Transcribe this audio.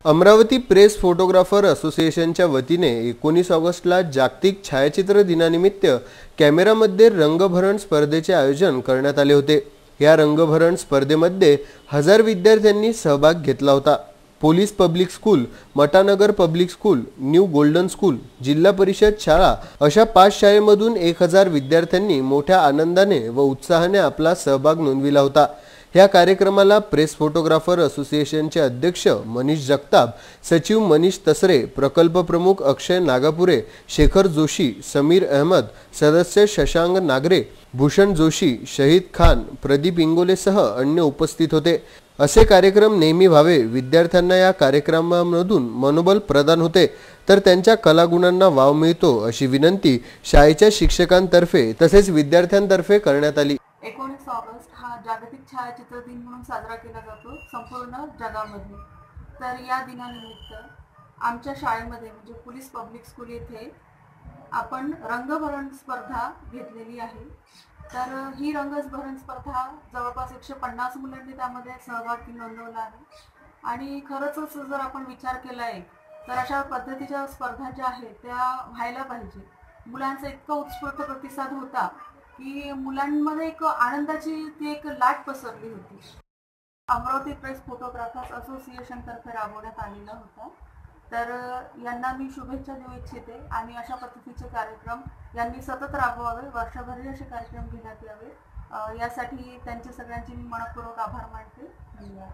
Amravati press photographer असोसिएशनच्या वतीने 19 ऑगस्टला जागतिक छायाचित्र दिनानिमित्त कॅमेरामध्ये रंगभरण स्पर्धेचे आयोजन करण्यात आले होते। या रंगभरण स्पर्धेमध्ये 1000 विद्यार्थ्यांनी सहभाग घेतला होता। Police public school, Matanagar public school, new golden school, जिल्हा परिषद शाळा अशा 5 शाळेमधून 1000 विद्यार्थ्यांनी मोठ्या आनंदाने व उत्साहाने आपला सहभाग नोंदविला होता। या कार्यक्रमाला प्रेस फोटोग्राफर असोसिएशनचे अध्यक्ष मनीष जगताप, सचिव मनीष तसरे, प्रकल्प प्रमुख अक्षय नागापुरे, शेखर जोशी, समीर अहमद, सदस्य शशांक नागरे, भूषण जोशी, शहीद खान, प्रदीप इंगोलेसह अन्य उपस्थित होते। असे कार्यक्रम नेहमी व्हावे, विद्यार्थ्यांना या कार्यक्रमामधून मनोबल प्रदान होते तर त्यांच्या कलागुणांना वाव मिळतो अशी विनंती शाळेच्या शिक्षकांतर्फे तसेच विद्यार्थ्यांतर्फे करण्यात आली। 19 ऑगस्ट हा जागतिक छायाचित्र दिन म्हणून साजरा केला जातो संपूर्ण जगामध्ये। तर या दिनानिमित्त आमच्या शाळेमध्ये म्हणजे पोलीस पब्लिक स्कूल येथे आपण रंगभरण स्पर्धा घेतलेली आहे। तर ही रंगभरण स्पर्धा जवळपास 150 मुलांनी त्यामध्ये सहभाग नोंदवला आहे आणि खरंच जर आपण विचार केला आहे तर अशा पद्धतीच्या स्पर्धा ज्या आहेत त्या व्हायला पाहिजे। मुलांचा इतका उत्स्फूर्त प्रतिसाद होता की मुलांमध्ये एक आनंदाची ती एक लाट पसरली होती। अमरावती प्रेस फोटोग्राफर्स असोसिएशन तर्फे राबवण्यात आलेला होता। तर यांना मी शुभेच्छा देऊ इच्छिते आणि अशा पद्धतीचे कार्यक्रम यांनी सतत राबवावे, वर्षभर असे कार्यक्रम घेण्यात यावे यासाठी त्यांचे सगळ्यांचे मी मनपूर्वक आभार मानते। धन्यवाद।